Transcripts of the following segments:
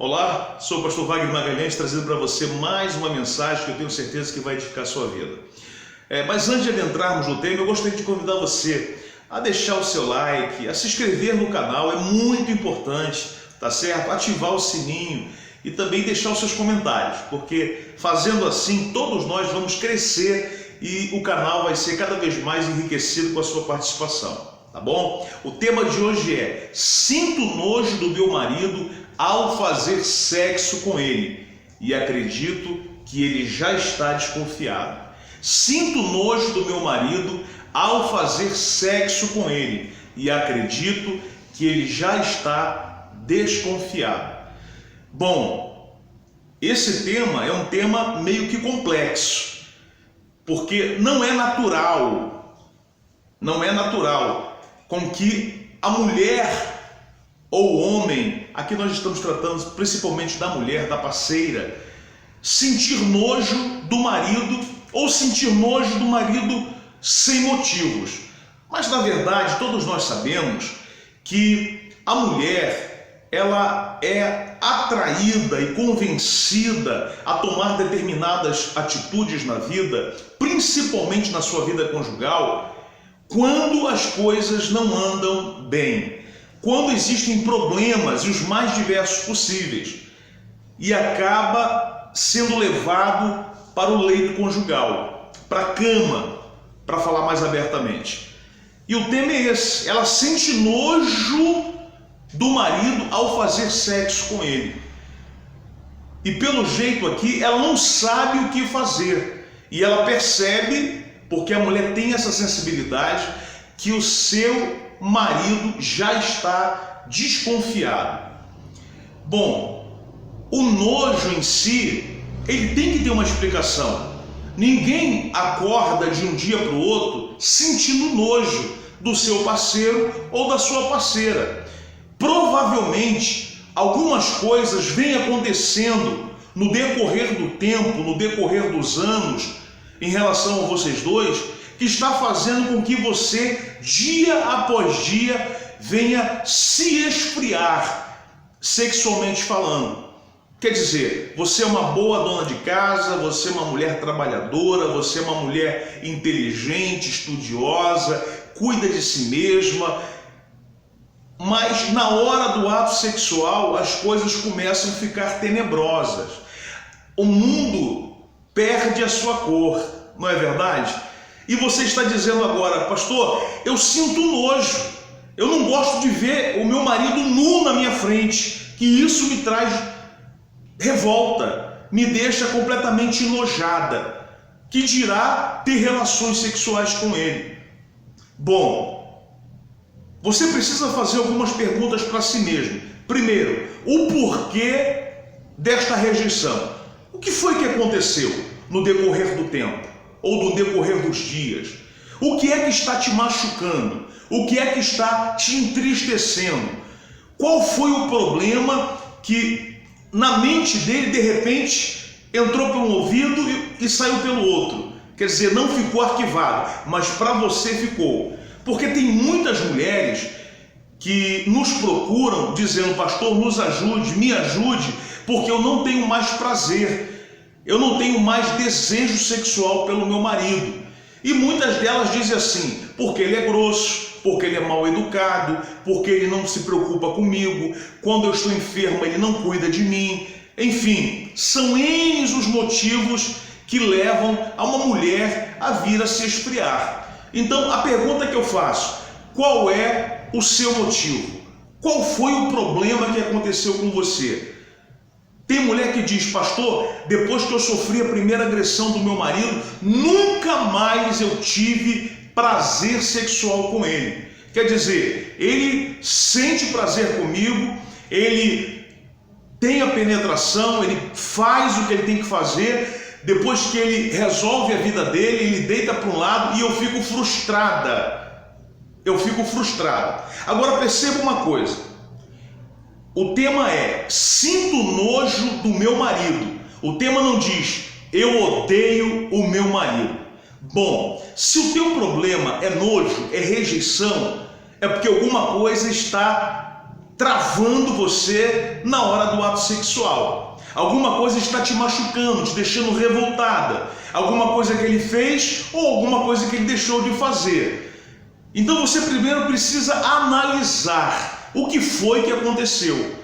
Olá, sou o pastor Wagner Magalhães, trazendo para você mais uma mensagem que eu tenho certeza que vai edificar a sua vida. Mas antes de adentrarmos no tema, eu gostaria de convidar você a deixar o seu like, a se inscrever no canal, é muito importante, tá certo? Ativar o sininho e também deixar os seus comentários, porque fazendo assim, todos nós vamos crescer e o canal vai ser cada vez mais enriquecido com a sua participação, tá bom? O tema de hoje é: sinto nojo do meu marido ao fazer sexo com ele e acredito que ele já está desconfiado. Sinto nojo do meu marido ao fazer sexo com ele e acredito que ele já está desconfiado. Bom, esse tema é um tema meio que complexo, porque não é natural com que a mulher ou o homem, aqui nós estamos tratando principalmente da mulher, da parceira, sentir nojo do marido ou sentir nojo do marido sem motivos. Mas na verdade todos nós sabemos que a mulher, ela é atraída e convencida a tomar determinadas atitudes na vida, principalmente na sua vida conjugal, quando as coisas não andam bem, quando existem problemas e os mais diversos possíveis, e acaba sendo levado para o leito conjugal, para a cama, para falar mais abertamente. E o tema é esse: ela sente nojo do marido ao fazer sexo com ele. E pelo jeito aqui, ela não sabe o que fazer. E ela percebe, porque a mulher tem essa sensibilidade, que o seu marido já está desconfiado. Bom, o nojo em si, ele tem que ter uma explicação. Ninguém acorda de um dia para o outro sentindo nojo do seu parceiro ou da sua parceira. Provavelmente, algumas coisas vêm acontecendo no decorrer do tempo, no decorrer dos anos, em relação a vocês dois, que está fazendo com que você, dia após dia, venha se esfriar, sexualmente falando. Quer dizer, você é uma boa dona de casa, você é uma mulher trabalhadora, você é uma mulher inteligente, estudiosa, cuida de si mesma, mas na hora do ato sexual as coisas começam a ficar tenebrosas. O mundo perde a sua cor, não é verdade? E você está dizendo agora: pastor, eu sinto nojo, eu não gosto de ver o meu marido nu na minha frente, que isso me traz revolta, me deixa completamente enojada, que dirá ter relações sexuais com ele. Bom, você precisa fazer algumas perguntas para si mesmo. Primeiro, o porquê desta rejeição? O que foi que aconteceu no decorrer do tempo ou no decorrer dos dias? O que é que está te machucando? O que é que está te entristecendo? Qual foi o problema que na mente dele, de repente, entrou por um ouvido e saiu pelo outro? Quer dizer, não ficou arquivado, mas para você ficou. Porque tem muitas mulheres que nos procuram dizendo: pastor, nos ajude, me ajude, porque eu não tenho mais prazer, eu não tenho mais desejo sexual pelo meu marido. E muitas delas dizem assim: porque ele é grosso, porque ele é mal educado, porque ele não se preocupa comigo, quando eu estou enferma ele não cuida de mim. Enfim, são N os motivos que levam a uma mulher a vir a se esfriar. Então a pergunta que eu faço: qual é o seu motivo? Qual foi o problema que aconteceu com você? Tem mulher que diz: pastor, depois que eu sofri a primeira agressão do meu marido, nunca mais eu tive prazer sexual com ele. Quer dizer, ele sente prazer comigo, ele tem a penetração, ele faz o que ele tem que fazer, depois que ele resolve a vida dele, ele deita para um lado e eu fico frustrada. Agora perceba uma coisa: o tema é sinto nojo do meu marido. O tema não diz eu odeio o meu marido. Bom, se o teu problema é nojo, é rejeição, é porque alguma coisa está travando você na hora do ato sexual. Alguma coisa está te machucando, te deixando revoltada. Alguma coisa que ele fez ou alguma coisa que ele deixou de fazer. Então você primeiro precisa analisar o que foi que aconteceu.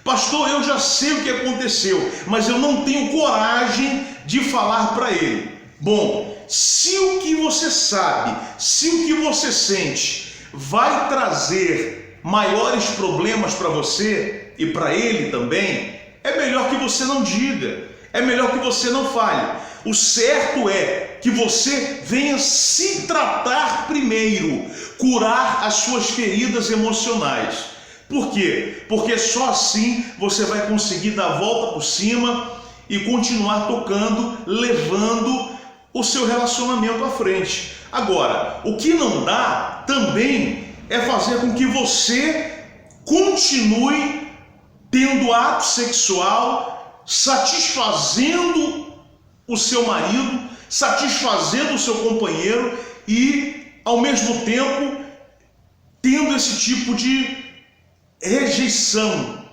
Pastor, eu já sei o que aconteceu, mas eu não tenho coragem de falar para ele. Bom, se o que você sabe, se o que você sente vai trazer maiores problemas para você e para ele também, é melhor que você não diga, é melhor que você não fale. O certo é que você venha se tratar primeiro, curar as suas feridas emocionais. Por quê? Porque só assim você vai conseguir dar a volta por cima e continuar tocando, levando o seu relacionamento à frente. Agora, o que não dá também é fazer com que você continue tendo ato sexual, satisfazendo o seu marido, satisfazendo o seu companheiro e, ao mesmo tempo, tendo esse tipo de rejeição,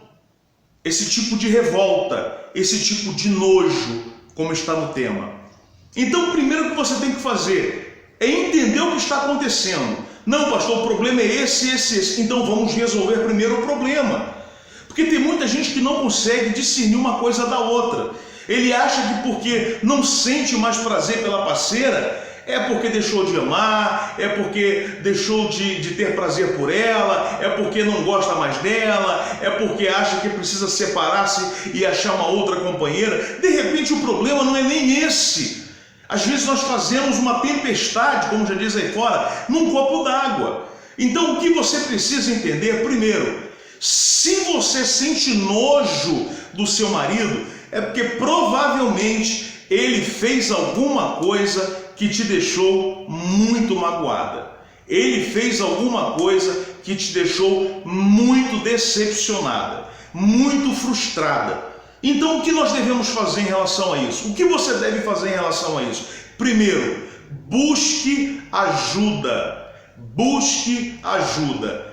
esse tipo de revolta, esse tipo de nojo, como está no tema. Então, o primeiro que você tem que fazer é entender o que está acontecendo. Não, pastor, o problema é esse. Então vamos resolver primeiro o problema. Porque tem muita gente que não consegue discernir uma coisa da outra. Ele acha que porque não sente mais prazer pela parceira, é porque deixou de amar, é porque deixou de ter prazer por ela, é porque não gosta mais dela, é porque acha que precisa separar-se e achar uma outra companheira. De repente o problema não é nem esse. Às vezes nós fazemos uma tempestade, como já diz aí fora, num copo d'água. Então o que você precisa entender, primeiro, se você sente nojo do seu marido, é porque provavelmente ele fez alguma coisa que te deixou muito magoada. Ele fez alguma coisa que te deixou muito decepcionada, muito frustrada. Então, o que nós devemos fazer em relação a isso? O que você deve fazer em relação a isso? Primeiro, busque ajuda. Busque ajuda.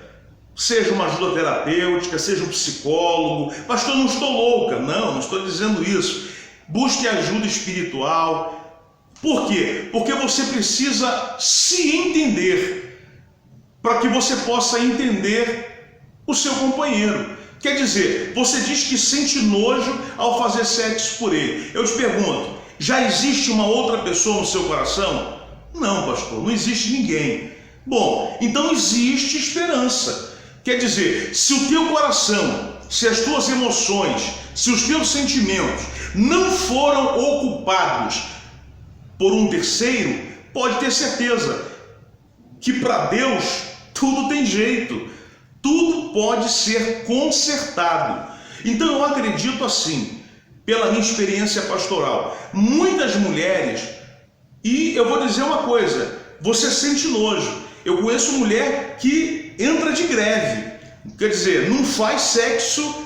Seja uma ajuda terapêutica, seja um psicólogo. Pastor, não estou louca. Não estou dizendo isso. Busque ajuda espiritual. Por quê? Porque você precisa se entender para que você possa entender o seu companheiro. Quer dizer, você diz que sente nojo ao fazer sexo por ele. Eu te pergunto, já existe uma outra pessoa no seu coração? Não, pastor, não existe ninguém. Bom, então existe esperança. Quer dizer, se o teu coração, se as tuas emoções, se os teus sentimentos não foram ocupados por um terceiro, pode ter certeza que para Deus tudo tem jeito, tudo pode ser consertado. Então eu acredito assim, pela minha experiência pastoral, muitas mulheres, e eu vou dizer uma coisa, você sente nojo. Eu conheço mulher que entra de greve, quer dizer, não faz sexo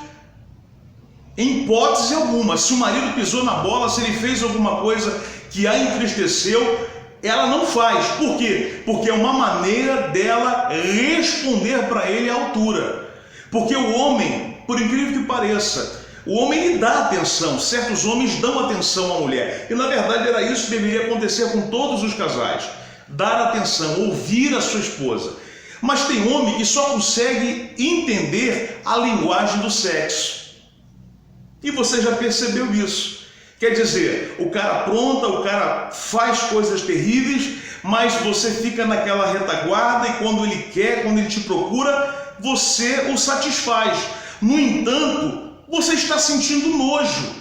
em hipótese alguma. Se o marido pisou na bola, se ele fez alguma coisa que a entristeceu, ela não faz. Por quê? Porque é uma maneira dela responder para ele à altura. Porque o homem, por incrível que pareça, o homem lhe dá atenção. Certos homens dão atenção à mulher. E na verdade era isso que deveria acontecer com todos os casais. Dar atenção, ouvir a sua esposa. Mas tem homem que só consegue entender a linguagem do sexo. E você já percebeu isso. Quer dizer, o cara apronta, o cara faz coisas terríveis, mas você fica naquela retaguarda e quando ele quer, quando ele te procura, você o satisfaz. No entanto, você está sentindo nojo.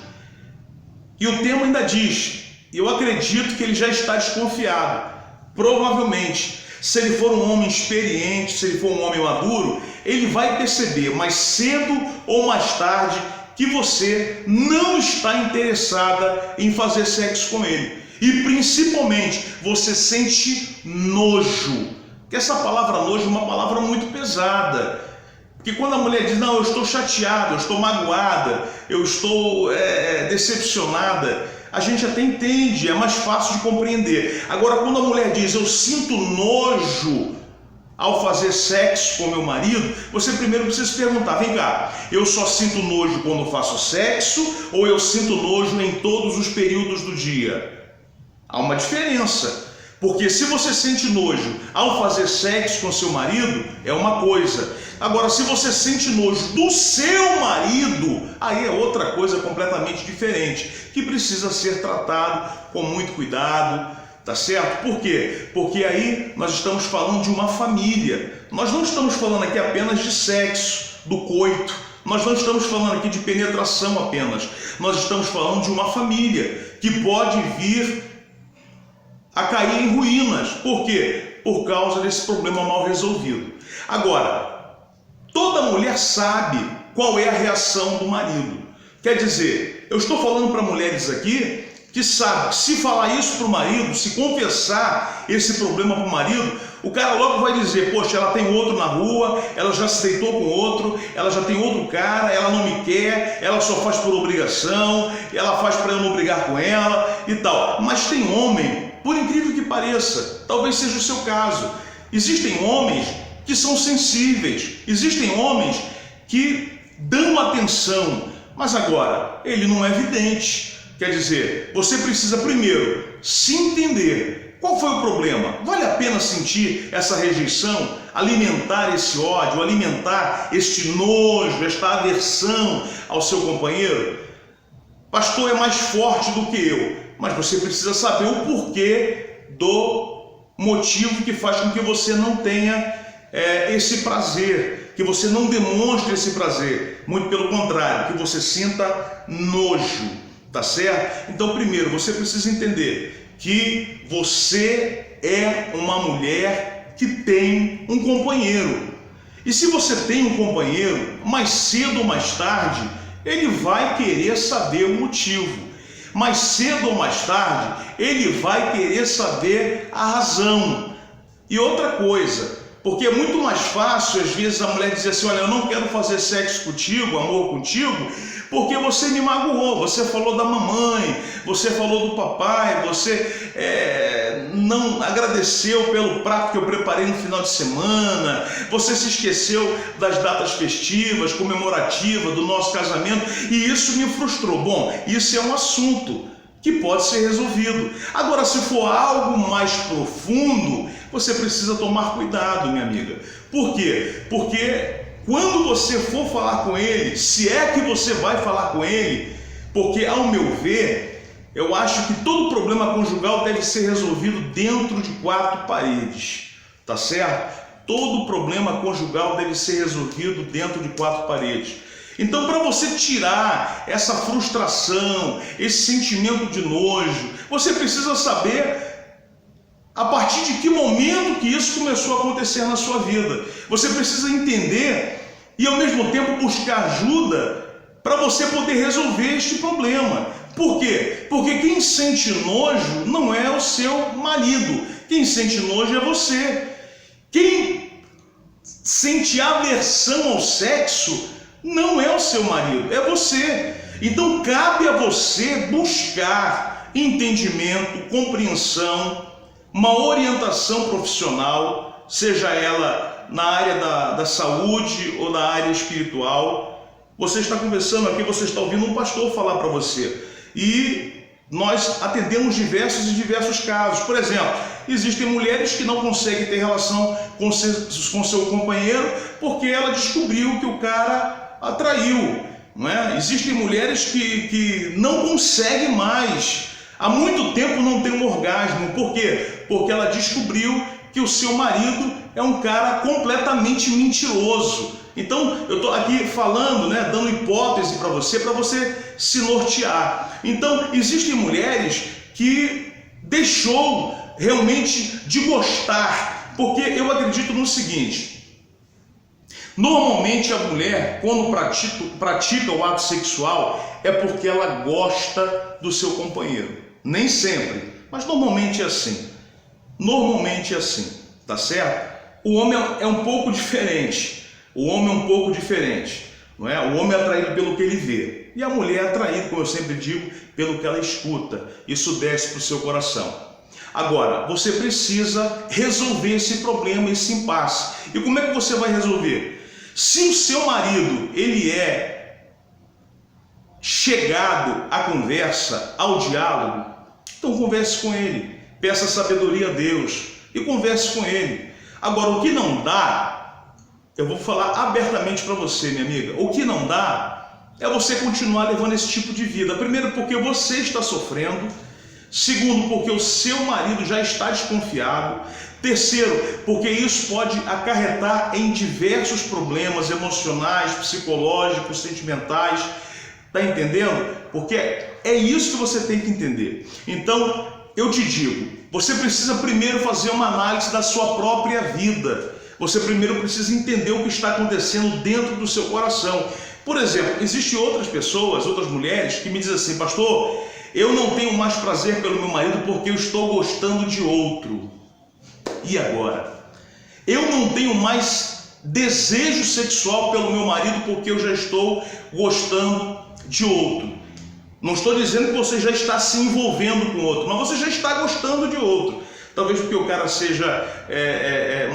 E o tema ainda diz, eu acredito que ele já está desconfiado. Provavelmente, se ele for um homem experiente, se ele for um homem maduro, ele vai perceber mais cedo ou mais tarde que você não está interessada em fazer sexo com ele. E principalmente, você sente nojo. Porque essa palavra nojo é uma palavra muito pesada. Porque quando a mulher diz, não, eu estou chateada, eu estou magoada, eu estou decepcionada, a gente até entende, é mais fácil de compreender. Agora, quando a mulher diz, eu sinto nojo, ao fazer sexo com meu marido, você primeiro precisa se perguntar, vem cá, eu só sinto nojo quando faço sexo ou eu sinto nojo em todos os períodos do dia? Há uma diferença, porque se você sente nojo ao fazer sexo com seu marido, é uma coisa. Agora, se você sente nojo do seu marido, aí é outra coisa completamente diferente, que precisa ser tratado com muito cuidado, tá certo? Por quê? Porque aí nós estamos falando de uma família. Nós não estamos falando aqui apenas de sexo, do coito. Nós não estamos falando aqui de penetração apenas. Nós estamos falando de uma família que pode vir a cair em ruínas. Por quê? Por causa desse problema mal resolvido. Agora, toda mulher sabe qual é a reação do marido. Quer dizer, eu estou falando para mulheres aqui que sabe que se falar isso para o marido, se confessar esse problema para o marido, o cara logo vai dizer, poxa, ela tem outro na rua, ela já se deitou com outro, ela já tem outro cara, ela não me quer, ela só faz por obrigação, ela faz para eu não brigar com ela e tal. Mas tem homem, por incrível que pareça, talvez seja o seu caso, existem homens que são sensíveis, existem homens que dão atenção, mas agora ele não é vidente. Quer dizer, você precisa primeiro se entender. Qual foi o problema? Vale a pena sentir essa rejeição, alimentar esse ódio, alimentar este nojo, esta aversão ao seu companheiro? Pastor, é mais forte do que eu, mas você precisa saber o porquê do motivo que faz com que você não tenha esse prazer, que você não demonstre esse prazer. Muito pelo contrário, que você sinta nojo. Tá certo? Então, primeiro, você precisa entender que você é uma mulher que tem um companheiro. E se você tem um companheiro, mais cedo ou mais tarde, ele vai querer saber o motivo. Mais cedo ou mais tarde, ele vai querer saber a razão. E outra coisa, porque é muito mais fácil, às vezes, a mulher dizer assim, olha, eu não quero fazer sexo contigo, amor contigo, porque você me magoou, você falou da mamãe, você falou do papai, você não agradeceu pelo prato que eu preparei no final de semana, você se esqueceu das datas festivas, comemorativas do nosso casamento, e isso me frustrou. Bom, isso é um assunto que pode ser resolvido. Agora, se for algo mais profundo, você precisa tomar cuidado, minha amiga. Por quê? Porque quando você for falar com ele, se é que você vai falar com ele, porque ao meu ver, eu acho que todo problema conjugal deve ser resolvido dentro de 4 paredes, tá certo? Todo problema conjugal deve ser resolvido dentro de 4 paredes. Então, para você tirar essa frustração, esse sentimento de nojo, você precisa saber a partir de que momento que isso começou a acontecer na sua vida. Você precisa entender e ao mesmo tempo buscar ajuda para você poder resolver este problema. Por quê? Porque quem sente nojo não é o seu marido. Quem sente nojo é você. Quem sente aversão ao sexo não é o seu marido, é você. Então cabe a você buscar entendimento, compreensão, uma orientação profissional, seja ela na área da saúde ou na área espiritual. Você está conversando aqui, você está ouvindo um pastor falar para você. E nós atendemos diversos casos. Por exemplo, existem mulheres que não conseguem ter relação com seu companheiro porque ela descobriu que o cara a traiu. Não é? Existem mulheres que não conseguem mais, há muito tempo não tem um orgasmo. Por quê? Porque ela descobriu que o seu marido é um cara completamente mentiroso. Então, eu estou aqui falando, dando hipótese para você se nortear. Então, existem mulheres que deixou realmente de gostar, porque eu acredito no seguinte: normalmente a mulher, quando pratica o ato sexual, é porque ela gosta do seu companheiro. Nem sempre, mas normalmente é assim. Normalmente é assim, tá certo? O homem é um pouco diferente. O homem é um pouco diferente, não é? O homem é atraído pelo que ele vê. E a mulher é atraída, como eu sempre digo, pelo que ela escuta. Isso desce para o seu coração. Agora, você precisa resolver esse problema, esse impasse. E como é que você vai resolver? Se o seu marido, ele é chegado à conversa, ao diálogo, então converse com ele, peça sabedoria a Deus e converse com ele. Agora, o que não dá, eu vou falar abertamente para você, minha amiga, o que não dá é você continuar levando esse tipo de vida. Primeiro, porque você está sofrendo. Segundo, porque o seu marido já está desconfiado. Terceiro, porque isso pode acarretar em diversos problemas emocionais, psicológicos, sentimentais. Está entendendo? Porque é isso que você tem que entender. Então, eu te digo, você precisa primeiro fazer uma análise da sua própria vida. Você primeiro precisa entender o que está acontecendo dentro do seu coração. Por exemplo, existem outras pessoas, outras mulheres que me dizem assim: pastor, eu não tenho mais prazer pelo meu marido porque eu estou gostando de outro. E agora? Eu não tenho mais desejo sexual pelo meu marido porque eu já estou gostando de outro. Não estou dizendo que você já está se envolvendo com outro, mas você já está gostando de outro. Talvez porque o cara seja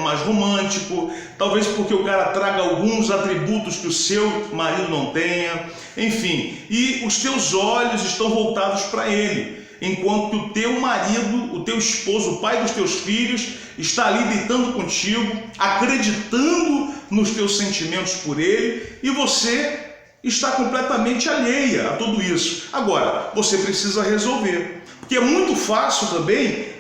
mais romântico, talvez porque o cara traga alguns atributos que o seu marido não tenha, enfim, e os teus olhos estão voltados para ele, enquanto que o teu marido, o teu esposo, o pai dos teus filhos, está ali deitando contigo, acreditando nos teus sentimentos por ele, e você está completamente alheia a tudo isso. Agora, você precisa resolver, porque é muito fácil também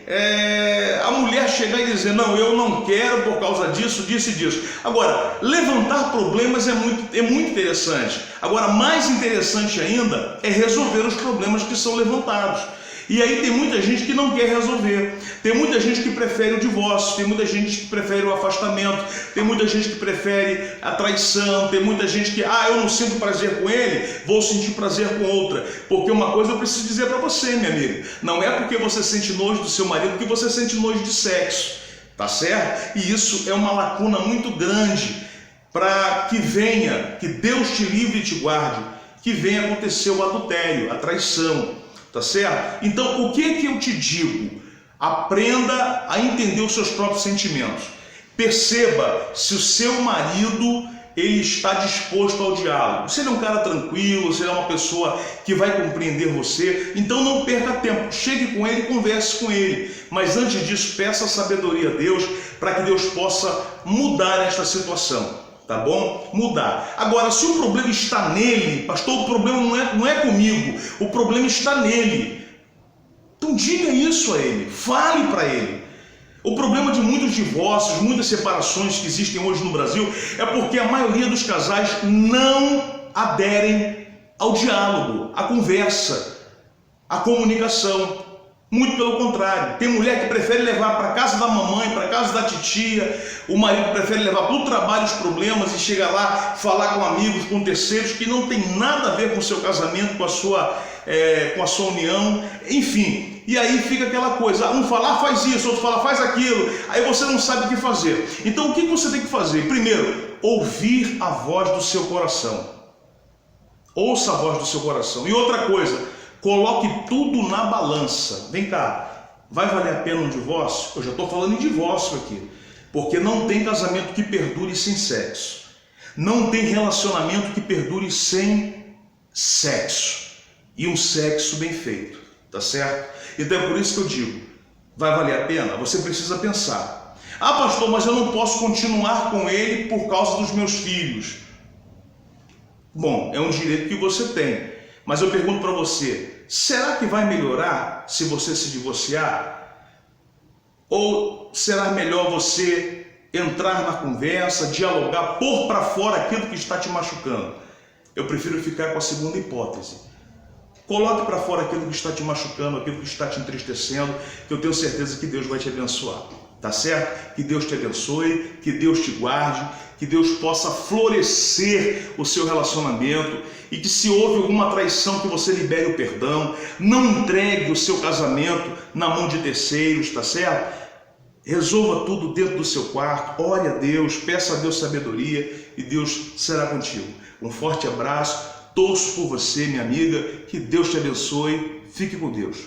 a mulher chegar e dizer: não, eu não quero por causa disso, disso e disso. Agora, levantar problemas é muito interessante. Agora, mais interessante ainda é resolver os problemas que são levantados. E aí tem muita gente que não quer resolver, tem muita gente que prefere o divórcio, tem muita gente que prefere o afastamento, tem muita gente que prefere a traição, tem muita gente que, eu não sinto prazer com ele, vou sentir prazer com outra. Porque uma coisa eu preciso dizer para você, minha amiga, não é porque você sente nojo do seu marido que você sente nojo de sexo, tá certo? E isso é uma lacuna muito grande para que venha, que Deus te livre e te guarde, que venha acontecer o adultério, a traição. Tá certo? Então, o que é que eu te digo? Aprenda a entender os seus próprios sentimentos. Perceba se o seu marido ele está disposto ao diálogo. Se ele é um cara tranquilo, se ele é uma pessoa que vai compreender você, então não perca tempo. Chegue com ele e converse com ele. Mas antes disso, peça sabedoria a Deus para que Deus possa mudar esta situação. Tá bom? Mudar. Agora, se o problema está nele, pastor, o problema não é comigo, o problema está nele. Então diga isso a ele, fale para ele. O problema de muitos divórcios, muitas separações que existem hoje no Brasil é porque a maioria dos casais não aderem ao diálogo, à conversa, à comunicação. Muito pelo contrário, tem mulher que prefere levar para casa da mamãe, para casa da titia, o marido prefere levar para o trabalho os problemas e chega lá falar com amigos, com terceiros que não tem nada a ver com o seu casamento, com a sua união, enfim. E aí fica aquela coisa, um fala faz isso, outro fala faz aquilo, aí você não sabe o que fazer. Então o que você tem que fazer? Primeiro, ouvir a voz do seu coração. Ouça a voz do seu coração. E outra coisa, coloque tudo na balança. Vem cá, vai valer a pena um divórcio? Eu já estou falando em divórcio aqui. Porque não tem casamento que perdure sem sexo. Não tem relacionamento que perdure sem sexo. E um sexo bem feito, tá certo? Então é por isso que eu digo, vai valer a pena? Você precisa pensar. Pastor, mas eu não posso continuar com ele por causa dos meus filhos. Bom, é um direito que você tem. Mas eu pergunto para você, será que vai melhorar se você se divorciar? Ou será melhor você entrar na conversa, dialogar, pôr para fora aquilo que está te machucando? Eu prefiro ficar com a segunda hipótese. Coloque para fora aquilo que está te machucando, aquilo que está te entristecendo, que eu tenho certeza que Deus vai te abençoar. Tá certo? Que Deus te abençoe, que Deus te guarde, que Deus possa florescer o seu relacionamento e que se houve alguma traição que você libere o perdão, não entregue o seu casamento na mão de terceiros, tá certo? Resolva tudo dentro do seu quarto, ore a Deus, peça a Deus sabedoria e Deus será contigo. Um forte abraço, torço por você, minha amiga, que Deus te abençoe, fique com Deus.